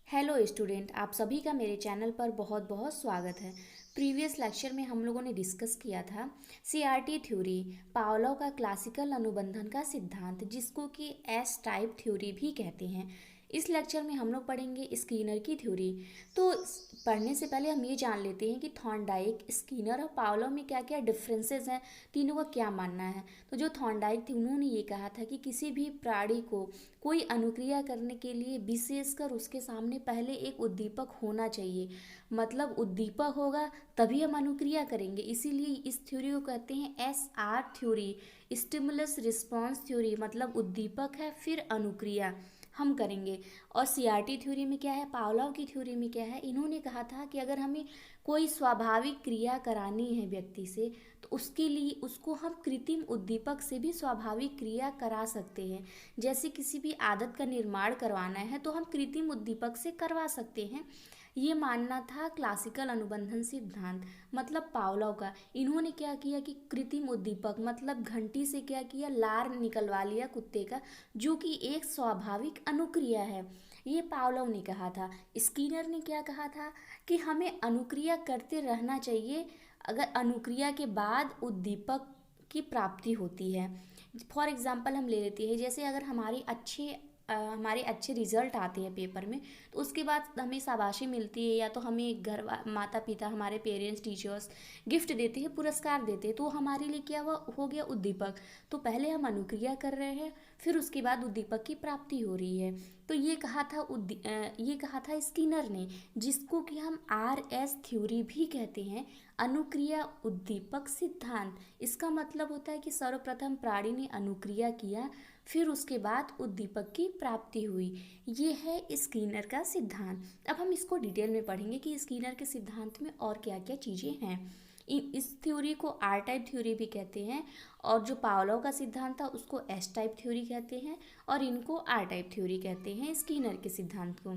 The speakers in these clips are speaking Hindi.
हेलो स्टूडेंट, आप सभी का मेरे चैनल पर बहुत बहुत स्वागत है। प्रीवियस लेक्चर में हम लोगों ने डिस्कस किया था सीआरटी थ्योरी, पावलोव का क्लासिकल अनुबंधन का सिद्धांत, जिसको कि एस टाइप थ्योरी भी कहते हैं। इस लेक्चर में हम लोग पढ़ेंगे स्कीनर की थ्योरी। तो पढ़ने से पहले हम ये जान लेते हैं कि थॉर्नडाइक, स्कीनर और पावलोव में क्या क्या डिफरेंसेस हैं, तीनों का क्या मानना है। तो जो थॉर्नडाइक थे उन्होंने ये कहा था कि किसी भी प्राणी को कोई अनुक्रिया करने के लिए विशेषकर उसके सामने पहले एक उद्दीपक होना चाहिए। मतलब उद्दीपक होगा तभी हम अनुक्रिया करेंगे। इसीलिए इस थ्योरी को कहते हैं S R theory, stimulus response theory. मतलब उद्दीपक है फिर अनुक्रिया हम करेंगे। और सीआरटी थ्योरी में क्या है, पावलोव की थ्योरी में क्या है, इन्होंने कहा था कि अगर हमें कोई स्वाभाविक क्रिया करानी है व्यक्ति से, तो उसके लिए उसको हम कृत्रिम उद्दीपक से भी स्वाभाविक क्रिया करा सकते हैं। जैसे किसी भी आदत का निर्माण करवाना है तो हम कृत्रिम उद्दीपक से करवा सकते हैं। ये मानना था क्लासिकल अनुबंधन सिद्धांत, मतलब पावलोव का। इन्होंने क्या किया कि कृत्रिम उद्दीपक मतलब घंटी से क्या किया, लार निकलवा लिया कुत्ते का, जो कि एक स्वाभाविक अनुक्रिया है। ये पावलोव ने कहा था। स्कीनर ने क्या कहा था कि हमें अनुक्रिया करते रहना चाहिए, अगर अनुक्रिया के बाद उद्दीपक की प्राप्ति होती है। फॉर एग्जाम्पल हम ले लेते हैं, जैसे अगर हमारे अच्छे रिजल्ट आते हैं पेपर में, तो उसके बाद हमें शाबाशी मिलती है, या तो हमें माता पिता, हमारे पेरेंट्स, टीचर्स गिफ्ट देते हैं, पुरस्कार देते हैं, तो हमारे लिए क्या हुआ, हो गया उद्दीपक। तो पहले हम अनुक्रिया कर रहे हैं, फिर उसके बाद उद्दीपक की प्राप्ति हो रही है। तो ये कहा था स्किनर ने, जिसको कि हम आर एस थ्योरी भी कहते हैं, अनुक्रिया उद्दीपक सिद्धांत। इसका मतलब होता है कि सर्वप्रथम प्राणी ने अनुक्रिया किया, फिर उसके बाद उद्दीपक की प्राप्ति हुई। ये है स्किनर का सिद्धांत। अब हम इसको डिटेल में पढ़ेंगे कि स्किनर के सिद्धांत में और क्या क्या चीज़ें हैं। इस थ्योरी को आर टाइप थ्योरी भी कहते हैं, और जो पावलोव का सिद्धांत था उसको एस टाइप थ्योरी कहते हैं, और इनको आर टाइप थ्योरी कहते हैं स्किनर के सिद्धांत को।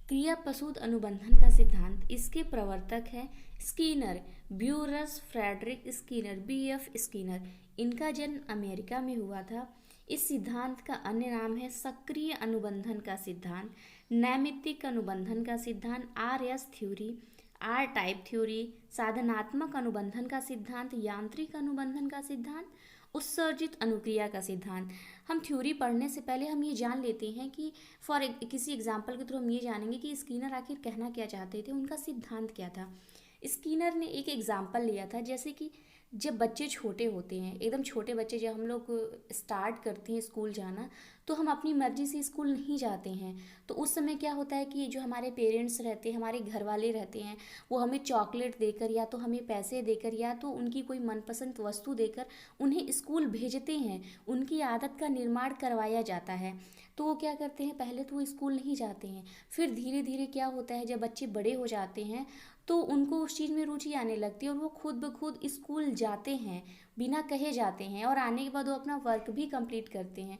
क्रिया प्रसूत अनुबंधन का सिद्धांत, इसके प्रवर्तक हैं Skinner, Burrhus Frederic Skinner, BF Skinner. इनका जन्म अमेरिका में हुआ था। इस सिद्धांत का अन्य नाम है सक्रिय अनुबंधन का सिद्धांत, नैमित्तिक अनुबंधन का सिद्धांत, R S theory, R type theory, साधनात्मक अनुबंधन का सिद्धांत, यांत्रिक अनुबंधन का सिद्धांत, उत्सर्जित अनुक्रिया का सिद्धांत। हम थ्योरी पढ़ने से पहले हम ये जान लेते हैं कि किसी एग्जाम्पल के थ्रू हम ये जानेंगे कि स्कीनर आखिर कहना क्या चाहते थे, उनका सिद्धांत क्या था। स्कीनर ने एक एग्जाम्पल लिया था, जैसे कि जब बच्चे छोटे होते हैं, एकदम छोटे बच्चे, जब हम लोग स्टार्ट करते हैं स्कूल जाना, तो हम अपनी मर्जी से स्कूल नहीं जाते हैं। तो उस समय क्या होता है कि जो हमारे पेरेंट्स रहते हैं, हमारे घर वाले रहते हैं, वो हमें चॉकलेट देकर, या तो हमें पैसे देकर, या तो उनकी कोई मनपसंद वस्तु देकर उन्हें स्कूल भेजते हैं। उनकी आदत का निर्माण करवाया जाता है। तो वो क्या करते हैं, पहले तो वो स्कूल नहीं जाते हैं, फिर धीरे धीरे क्या होता है, जब बच्चे बड़े हो जाते हैं तो उनको उस चीज़ में रुचि आने लगती है, और वो खुद ब खुद स्कूल जाते हैं, बिना कहे जाते हैं, और आने के बाद वो अपना वर्क भी कंप्लीट करते हैं।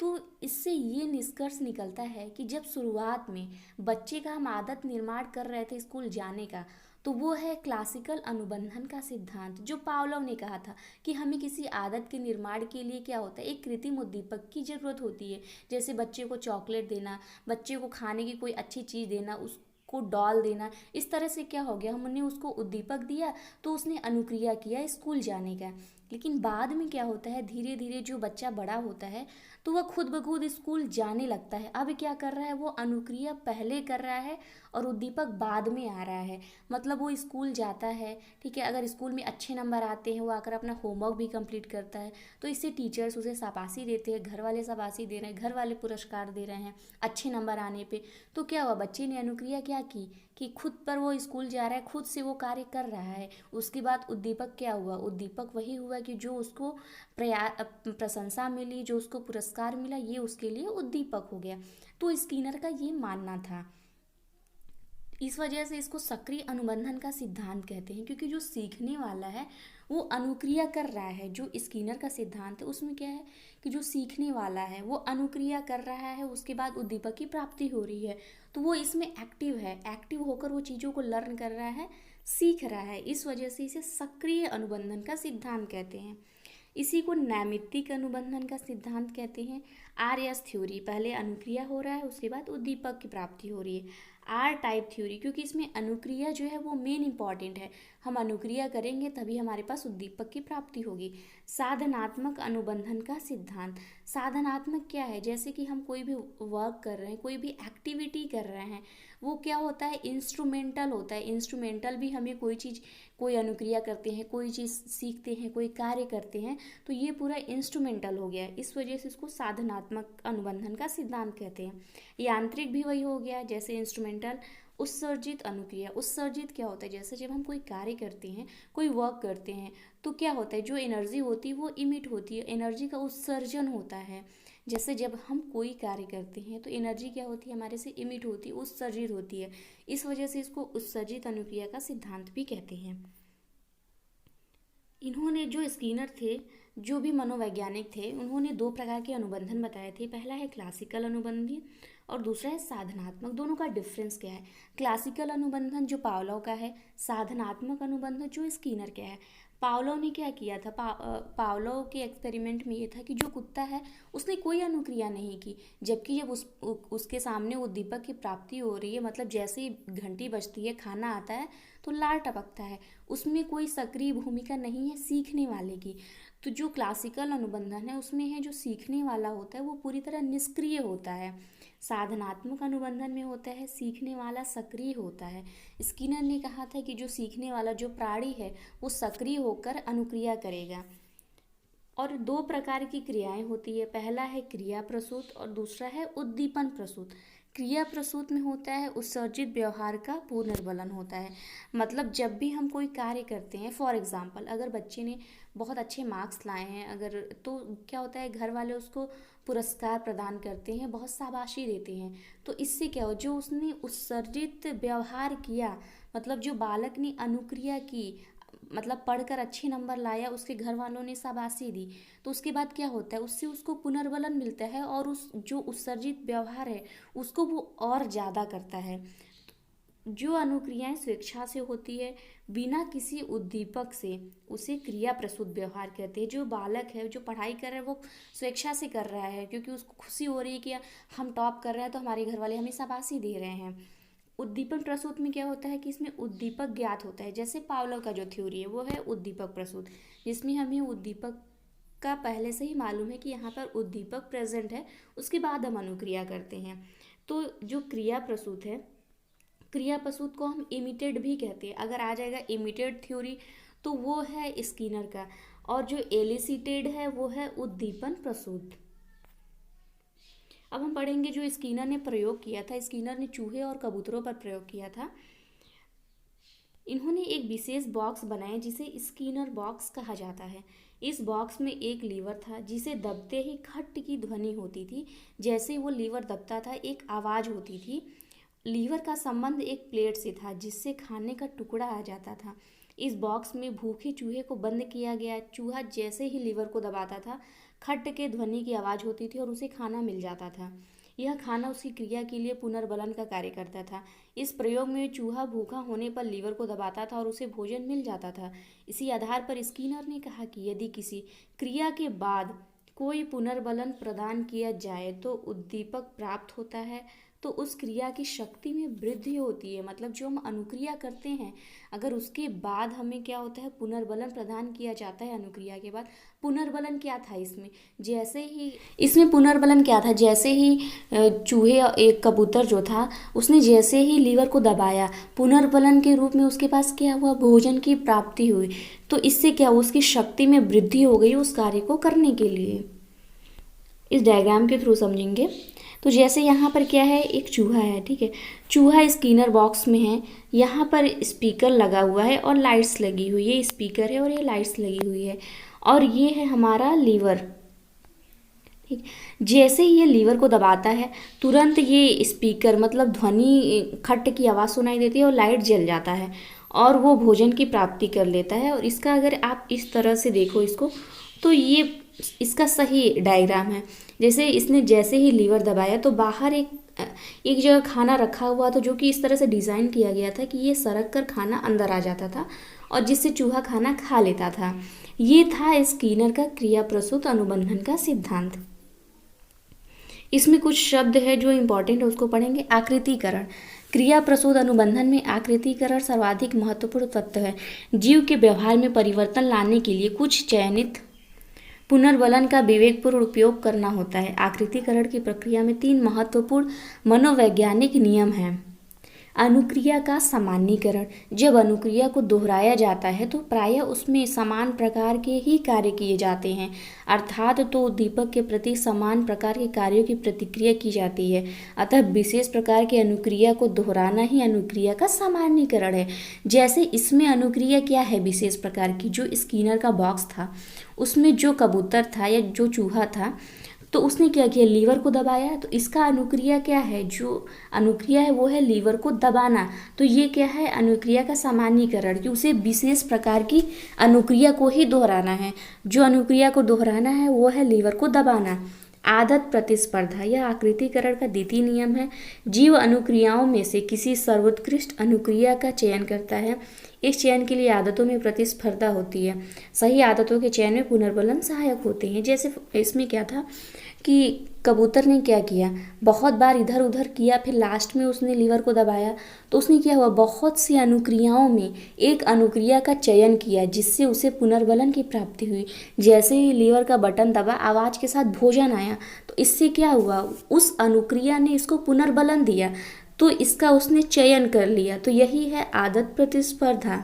तो इससे ये निष्कर्ष निकलता है कि जब शुरुआत में बच्चे का हम आदत निर्माण कर रहे थे स्कूल जाने का, तो वो है क्लासिकल अनुबंधन का सिद्धांत, जो पावलोव ने कहा था कि हमें किसी आदत के निर्माण के लिए क्या होता है, एक कृत्रिम उद्दीपक की ज़रूरत होती है। जैसे बच्चे को चॉकलेट देना, बच्चे को खाने की कोई अच्छी चीज़ देना, उसको डॉल देना, इस तरह से क्या हो गया, हमने उसको उद्दीपक दिया तो उसने अनुक्रिया किया स्कूल जाने का। लेकिन बाद में क्या होता है, धीरे धीरे जो बच्चा बड़ा होता है तो वह खुद ब खुद स्कूल जाने लगता है। अब क्या कर रहा है, वो अनुक्रिया पहले कर रहा है और उद्दीपक बाद में आ रहा है। मतलब वो स्कूल जाता है, ठीक है, अगर स्कूल में अच्छे नंबर आते हैं, वो आकर अपना होमवर्क भी कंप्लीट करता है, तो इससे टीचर्स उसे शाबाशी देते हैं, घर वाले शाबाशी दे रहे हैं, घर वाले पुरस्कार दे रहे हैं अच्छे नंबर आने पे। तो क्या हुआ, बच्चे ने अनुक्रिया क्या की कि खुद पर वो स्कूल जा रहा है, खुद से वो कार्य कर रहा है। उसके बाद उद्दीपक क्या हुआ, उद्दीपक वही हुआ कि जो उसको प्रशंसा मिली, जो उसको पुरस्कार मिला, ये उसके लिए उद्दीपक हो गया। तो स्किनर का ये मानना था। इस वजह से इसको सक्रिय अनुबंधन का सिद्धांत कहते हैं, क्योंकि जो सीखने वाला है वो अनुक्रिया कर रहा है। जो स्किनर का सिद्धांत है उसमें क्या है कि जो सीखने वाला है वो अनुक्रिया कर रहा है, उसके बाद उद्दीपक की प्राप्ति हो रही है, तो वो इसमें एक्टिव है, एक्टिव होकर वो चीज़ों को लर्न कर रहा है, सीख रहा है। इस वजह से इसे सक्रिय अनुबंधन का सिद्धांत कहते हैं। इसी को नैमित्तिक अनुबंधन का सिद्धांत कहते हैं, RS थ्योरी, पहले अनुक्रिया हो रहा है, उसके बाद उद्दीपक की प्राप्ति हो रही है। R टाइप थ्योरी, क्योंकि इसमें अनुक्रिया जो है वो मेन इंपॉर्टेंट है, हम अनुक्रिया करेंगे तभी हमारे पास उद्दीपक की प्राप्ति होगी। साधनात्मक अनुबंधन का सिद्धांत, साधनात्मक क्या है, जैसे कि हम कोई भी वर्क कर रहे हैं, कोई भी एक्टिविटी कर रहे हैं, वो क्या होता है, इंस्ट्रूमेंटल होता है। इंस्ट्रूमेंटल भी हमें कोई चीज़, कोई अनुक्रिया करते हैं, कोई चीज़ सीखते हैं, कोई कार्य करते हैं, तो ये पूरा इंस्ट्रूमेंटल हो गया। इस वजह से इसको साधनात्मक अनुबंधन का सिद्धांत कहते हैं। यांत्रिक भी वही हो गया, जैसे इंस्ट्रूमेंटल। उत्सर्जित अनुक्रिया, उत्सर्जित क्या होता है, जैसे जब हम कोई कार्य करते हैं, कोई वर्क करते हैं, तो क्या होता है, जो एनर्जी होती है वो इमिट होती है, एनर्जी का उत्सर्जन होता है। जैसे जब हम कोई कार्य करते हैं तो एनर्जी क्या होती है, हमारे से इमिट होती है, उत्सर्जित होती है। इस वजह से इसको उत्सर्जित अनुक्रिया का सिद्धांत भी कहते हैं। इन्होंने, जो स्किनर थे, जो भी मनोवैज्ञानिक थे, उन्होंने दो प्रकार के अनुबंधन बताए थे। पहला है क्लासिकल अनुबंधन और दूसरा है साधनात्मक। दोनों का डिफरेंस क्या है, क्लासिकल अनुबंधन जो पावलोव का है, साधनात्मक अनुबंधन जो स्किनर का है। पावलोव ने क्या किया था, पावलोव के एक्सपेरिमेंट में ये था कि जो कुत्ता है उसने कोई अनुक्रिया नहीं की, जबकि जब उसके सामने उद्दीपक की प्राप्ति हो रही है, मतलब जैसे ही घंटी बजती है, खाना आता है, तो लार टपकता है, उसमें कोई सक्रिय भूमिका नहीं है सीखने वाले की। तो जो क्लासिकल अनुबंधन है उसमें है जो सीखने वाला होता है वो पूरी तरह निष्क्रिय होता है। साधनात्मक अनुबंधन में होता है सीखने वाला सक्रिय होता है। स्किनर ने कहा था कि जो सीखने वाला जो प्राणी है वो सक्रिय होकर अनुक्रिया करेगा। और दो प्रकार की क्रियाएं होती है, पहला है क्रिया प्रसूत और दूसरा है उद्दीपन प्रसूत। क्रिया प्रसूत में होता है उत्सर्जित व्यवहार का पुनर्बलन होता है, मतलब जब भी हम कोई कार्य करते हैं, फॉर एग्जांपल अगर बच्चे ने बहुत अच्छे मार्क्स लाए हैं अगर, तो क्या होता है, घर वाले उसको पुरस्कार प्रदान करते हैं, बहुत शाबाशी देते हैं। तो इससे क्या हो, जो उसने उत्सर्जित व्यवहार किया, मतलब जो बालक ने अनुक्रिया की, मतलब पढ़कर अच्छे नंबर लाया, उसके घर वालों ने शाबाशी दी, तो उसके बाद क्या होता है, उससे उसको पुनर्बलन मिलता है और उस जो उत्सर्जित व्यवहार है उसको वो और ज़्यादा करता है। जो अनुक्रियाएं स्वेच्छा से होती है बिना किसी उद्दीपक से, उसे क्रिया प्रसूत व्यवहार कहते हैं। जो बालक है, जो पढ़ाई कर रहा है, वो स्वेच्छा से कर रहा है क्योंकि उसको खुशी हो रही है कि हम टॉप कर रहे हैं तो हमारे घर वाले हमें शाबाशी दे रहे हैं। उद्दीपन प्रसूत में क्या होता है कि इसमें उद्दीपक ज्ञात होता है, जैसे पावलोव का जो थ्योरी है वो है उद्दीपक प्रसूत, जिसमें हमें उद्दीपक का पहले से ही मालूम है कि यहाँ पर उद्दीपक प्रेजेंट है, उसके बाद हम अनुक्रिया करते हैं। तो जो क्रिया प्रसूत है, क्रिया प्रसूत को हम इमिटेड भी कहते हैं। अगर आ जाएगा इमिटेड थ्योरी तो वो है स्किनर का, और जो एलिसिटेड है वो है उद्दीपन प्रसूत। अब हम पढ़ेंगे जो स्किनर ने प्रयोग किया था। स्किनर ने चूहे और कबूतरों पर प्रयोग किया था। इन्होंने एक विशेष बॉक्स बनाया जिसे स्किनर बॉक्स कहा जाता है। इस बॉक्स में एक लीवर था जिसे दबते ही खट की ध्वनि होती थी। जैसे ही वो लीवर दबता था एक आवाज़ होती थी। लीवर का संबंध एक प्लेट से था जिससे खाने का टुकड़ा आ जाता था। इस बॉक्स में भूखे चूहे को बंद किया गया। चूहा जैसे ही लीवर को दबाता था, खट के ध्वनि की आवाज़ होती थी और उसे खाना मिल जाता था। यह खाना उसकी क्रिया के लिए पुनर्बलन का कार्य करता था। इस प्रयोग में चूहा भूखा होने पर लीवर को दबाता था और उसे भोजन मिल जाता था। इसी आधार पर स्किनर ने कहा कि यदि किसी क्रिया के बाद कोई पुनर्बलन प्रदान किया जाए तो उद्दीपक प्राप्त होता है, तो उस क्रिया की शक्ति में वृद्धि होती है। मतलब जो हम अनुक्रिया करते हैं, अगर उसके बाद हमें क्या होता है, पुनर्बलन प्रदान किया जाता है। अनुक्रिया के बाद पुनर्बलन क्या था इसमें, जैसे ही इसमें पुनर्बलन क्या था, जैसे ही चूहे, एक कबूतर जो था, उसने जैसे ही लीवर को दबाया, पुनर्बलन के रूप में उसके पास क्या हुआ, भोजन की प्राप्ति हुई। तो इससे क्या हुआ, उसकी शक्ति में वृद्धि हो गई उस कार्य को करने के लिए। इस डायग्राम के थ्रू समझेंगे। तो जैसे यहाँ पर क्या है, एक चूहा है, ठीक है, चूहा स्किनर बॉक्स में है। यहाँ पर स्पीकर लगा हुआ है और लाइट्स लगी हुई है। ये स्पीकर है और ये लाइट्स लगी हुई है, और ये है हमारा लीवर, ठीक। जैसे ही ये लीवर को दबाता है तुरंत ये स्पीकर, मतलब ध्वनि, खट की आवाज़ सुनाई देती है और लाइट जल जाता है और वो भोजन की प्राप्ति कर लेता है। और इसका अगर आप इस तरह से देखो इसको, तो ये इसका सही डायग्राम है। जैसे इसने जैसे ही लीवर दबाया तो बाहर एक जगह खाना रखा हुआ था, जो कि इस तरह से डिज़ाइन किया गया था कि ये सरक कर खाना अंदर आ जाता था और जिससे चूहा खाना खा लेता था। ये था स्किनर का क्रिया प्रसूत अनुबंधन का सिद्धांत। इसमें कुछ शब्द है जो इम्पोर्टेंट है, उसको पढ़ेंगे। आकृतिकरण, क्रिया प्रसूत अनुबंधन में आकृतिकरण सर्वाधिक महत्वपूर्ण तत्व है। जीव के व्यवहार में परिवर्तन लाने के लिए कुछ चयनित पुनर्बलन का विवेकपूर्ण उपयोग करना होता है। आकृतिकरण की प्रक्रिया में 3 महत्वपूर्ण मनोवैज्ञानिक नियम हैं। अनुक्रिया का सामान्यीकरण, जब अनुक्रिया को दोहराया जाता है तो प्रायः उसमें समान प्रकार के ही कार्य किए जाते हैं, अर्थात तो उद्दीपक के प्रति समान प्रकार के कार्यों की प्रतिक्रिया की जाती है। अतः विशेष प्रकार की अनुक्रिया को दोहराना ही अनुक्रिया का सामान्यीकरण है। जैसे इसमें अनुक्रिया क्या है विशेष प्रकार की, जो स्किनर का बॉक्स था उसमें जो कबूतर था या जो चूहा था तो उसने क्या किया, लीवर को दबाया, तो इसका अनुक्रिया क्या है, जो अनुक्रिया है वो है लीवर को दबाना। तो ये क्या है, अनुक्रिया का सामान्यीकरण, कि उसे विशेष प्रकार की अनुक्रिया को ही दोहराना है। जो अनुक्रिया को दोहराना है वो है लीवर को दबाना। आदत प्रतिस्पर्धा, यह आकृतिकरण का द्वितीय नियम है। जीव अनुक्रियाओं में से किसी सर्वोत्कृष्ट अनुक्रिया का चयन करता है। इस चयन के लिए आदतों में प्रतिस्पर्धा होती है। सही आदतों के चयन में पुनर्बलन सहायक होते हैं। जैसे इसमें क्या था कि कबूतर ने क्या किया, बहुत बार इधर उधर किया, फिर लास्ट में उसने लीवर को दबाया, तो उसने क्या हुआ, बहुत सी अनुक्रियाओं में एक अनुक्रिया का चयन किया जिससे उसे पुनर्बलन की प्राप्ति हुई। जैसे ही लीवर का बटन दबा, आवाज़ के साथ भोजन आया, तो इससे क्या हुआ, उस अनुक्रिया ने इसको पुनर्बलन दिया, तो इसका उसने चयन कर लिया। तो यही है आदत प्रतिस्पर्धा।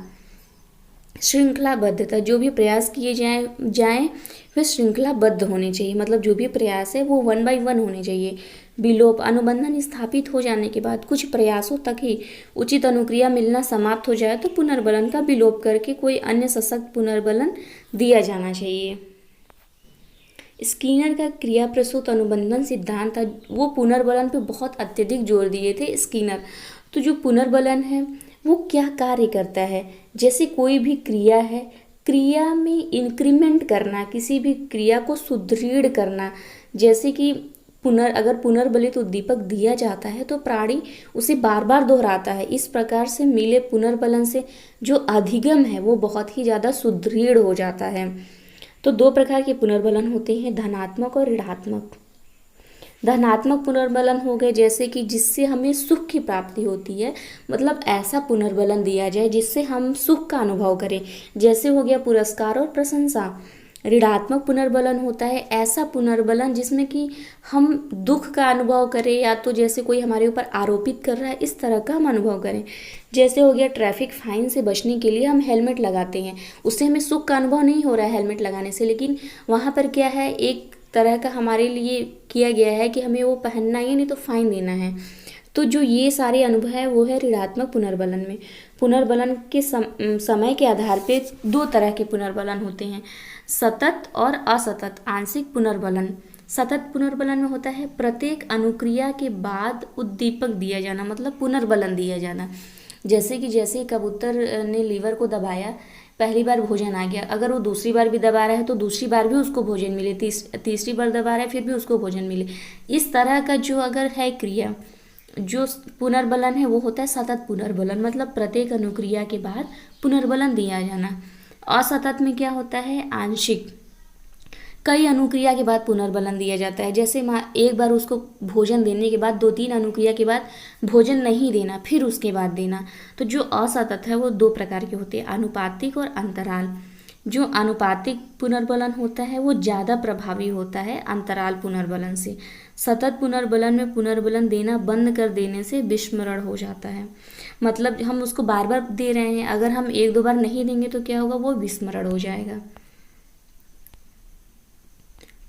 श्रृंखलाबद्धता, जो भी प्रयास किए जाएं वे श्रृंखलाबद्ध होने चाहिए, मतलब जो भी प्रयास है वो 1 by 1 होने चाहिए। विलोप, अनुबंधन स्थापित हो जाने के बाद कुछ प्रयासों तक ही उचित अनुक्रिया मिलना समाप्त हो जाए तो पुनर्बलन का विलोप करके कोई अन्य सशक्त पुनर्बलन दिया जाना चाहिए। स्किनर का क्रिया प्रसूत अनुबंधन सिद्धांत था, वो पुनर्बलन पे बहुत अत्यधिक जोर दिए थे स्किनर। तो जो पुनर्बलन है वो क्या कार्य करता है, जैसे कोई भी क्रिया है, क्रिया में इंक्रीमेंट करना, किसी भी क्रिया को सुदृढ़ करना। जैसे कि अगर पुनर्बलित उद्दीपक दिया जाता है तो प्राणी उसे बार बार दोहराता है। इस प्रकार से मिले पुनर्बलन से जो अधिगम है वो बहुत ही ज़्यादा सुदृढ़ हो जाता है। तो 2 प्रकार के पुनर्बलन होते हैं, धनात्मक और ऋणात्मक। धनात्मक पुनर्बलन हो गए जैसे कि जिससे हमें सुख की प्राप्ति होती है, मतलब ऐसा पुनर्बलन दिया जाए जिससे हम सुख का अनुभव करें, जैसे हो गया पुरस्कार और प्रशंसा। ऋणात्मक पुनर्बलन होता है ऐसा पुनर्बलन जिसमें कि हम दुख का अनुभव करें, या तो जैसे कोई हमारे ऊपर आरोपित कर रहा है इस तरह का हम अनुभव करें। जैसे हो गया ट्रैफिक फाइन से बचने के लिए हम हेलमेट लगाते हैं, उससे हमें सुख का अनुभव नहीं हो रहा है हेलमेट लगाने से, लेकिन वहाँ पर क्या है, एक तरह का हमारे लिए किया गया है कि हमें वो पहनना ही नहीं तो फाइन देना है। तो जो ये सारे अनुभव है वो है ऋणात्मक पुनर्बलन में। पुनर्बलन के समय के आधार पे 2 तरह के पुनर्बलन होते हैं, सतत और असतत आंशिक पुनर्बलन। सतत पुनर्बलन में होता है प्रत्येक अनुक्रिया के बाद उद्दीपक दिया जाना, मतलब पुनर्बलन दिया जाना। जैसे कि जैसे कबूतर ने लीवर को दबाया, पहली बार भोजन आ गया, अगर वो दूसरी बार भी दबा रहा है तो दूसरी बार भी उसको भोजन मिले, तीसरी बार दबा रहा है फिर भी उसको भोजन मिले। इस तरह का जो अगर है क्रिया, जो पुनर्बलन है वो होता है सतत पुनर्बलन, मतलब प्रत्येक अनुक्रिया के बाद पुनर्बलन दिया जाना। असतत में क्या होता है, आंशिक, कई अनुक्रिया के बाद पुनर्बलन दिया जाता है। जैसे एक बार उसको भोजन देने के बाद 2-3 अनुक्रिया के बाद भोजन नहीं देना, फिर उसके बाद देना। तो जो असतत है वो 2 प्रकार के होते हैं, अनुपातिक और अंतराल। जो अनुपातिक पुनर्बलन होता है वो ज़्यादा प्रभावी होता है अंतराल पुनर्बलन से। सतत पुनर्बलन में पुनर्बलन देना बंद कर देने से विस्मरण हो जाता है, मतलब हम उसको बार बार दे रहे हैं, अगर हम 1-2 बार नहीं देंगे तो क्या होगा, वो विस्मरण हो जाएगा।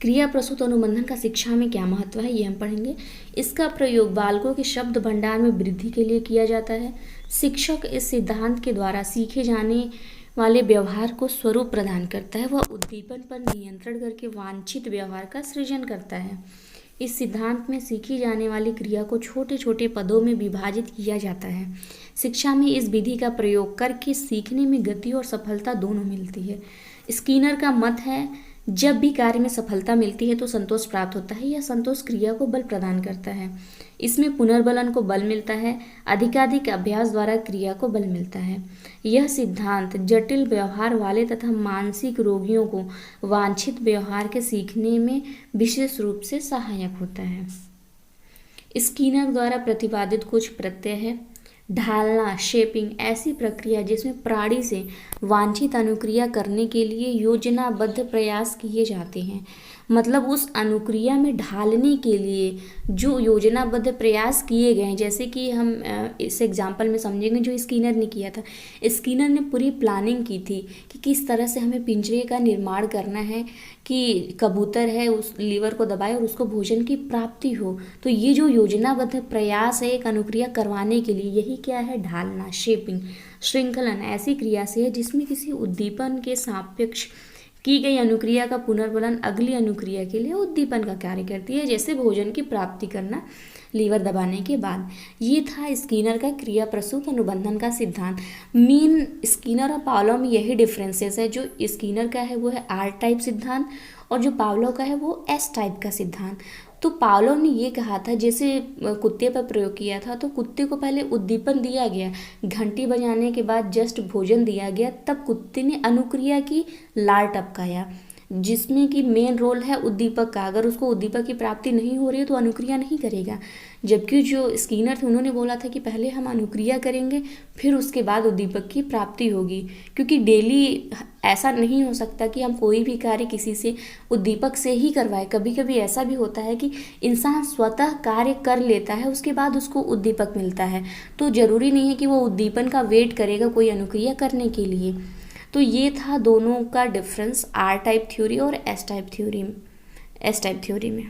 क्रिया प्रसूत अनुबंधन का शिक्षा में क्या महत्व है ये हम पढ़ेंगे। इसका प्रयोग बालकों के शब्द भंडार में वृद्धि के लिए किया जाता है। शिक्षक इस सिद्धांत के द्वारा सीखे जाने वाले व्यवहार को स्वरूप प्रदान करता है, वह उद्दीपन पर नियंत्रण करके वांछित व्यवहार का सृजन करता है। इस सिद्धांत में सीखी जाने वाली क्रिया को छोटे छोटे पदों में विभाजित किया जाता है। शिक्षा में इस विधि का प्रयोग करके सीखने में गति और सफलता दोनों मिलती है। स्किनर का मत है, जब भी कार्य में सफलता मिलती है तो संतोष प्राप्त होता है, यह संतोष क्रिया को बल प्रदान करता है। इसमें पुनर्बलन को बल मिलता है, अधिकाधिक अभ्यास द्वारा क्रिया को बल मिलता है। यह सिद्धांत जटिल व्यवहार वाले तथा मानसिक रोगियों को वांछित व्यवहार के सीखने में विशेष रूप से सहायक होता है। स्किनर द्वारा प्रतिपादित कुछ प्रत्यय है। ढालना, शेपिंग, ऐसी प्रक्रिया जिसमें प्राणी से वांछित अनुक्रिया करने के लिए योजनाबद्ध प्रयास किए जाते हैं। मतलब उस अनुक्रिया में ढालने के लिए जो योजनाबद्ध प्रयास किए गए हैं, जैसे कि हम इस एग्जाम्पल में समझेंगे जो स्किनर ने किया था। स्किनर ने पूरी प्लानिंग की थी कि किस तरह से हमें पिंजरे का निर्माण करना है कि कबूतर है उस लीवर को दबाए और उसको भोजन की प्राप्ति हो। तो ये जो योजनाबद्ध प्रयास है एक अनुक्रिया करवाने के लिए, यही क्या है? ढालना, शेपिंग। श्रृंखलन ऐसी क्रिया से है जिसमें किसी उद्दीपन के सापेक्ष की गई अनुक्रिया का पुनर्वलन अगली अनुक्रिया के लिए उद्दीपन का कार्य करती है, जैसे भोजन की प्राप्ति करना लीवर दबाने के बाद। ये था स्किनर का क्रिया प्रसूत अनुबंधन का सिद्धांत। मेन स्किनर और पावलोव में यही डिफरेंसेस है। जो स्किनर का है वो है आर टाइप सिद्धांत और जो पावलोव का है वो एस टाइप का सिद्धांत। तो पावलोव ने ये कहा था, जैसे कुत्ते पर प्रयोग किया था, तो कुत्ते को पहले उद्दीपन दिया गया, घंटी बजाने के बाद जस्ट भोजन दिया गया, तब कुत्ते ने अनुक्रिया की, लार टपकाया, जिसमें कि मेन रोल है उद्दीपक का। अगर उसको उद्दीपक की प्राप्ति नहीं हो रही है तो अनुक्रिया नहीं करेगा। जबकि जो स्किनर थे उन्होंने बोला था कि पहले हम अनुक्रिया करेंगे फिर उसके बाद उद्दीपक की प्राप्ति होगी, क्योंकि डेली ऐसा नहीं हो सकता कि हम कोई भी कार्य किसी से उद्दीपक से ही करवाएं। कभी कभी ऐसा भी होता है कि इंसान स्वतः कार्य कर लेता है, उसके बाद उसको उद्दीपक मिलता है। तो ज़रूरी नहीं है कि वो उद्दीपन का वेट करेगा कोई अनुक्रिया करने के लिए। तो ये था दोनों का डिफरेंस आर टाइप थ्योरी और एस टाइप थ्योरी में।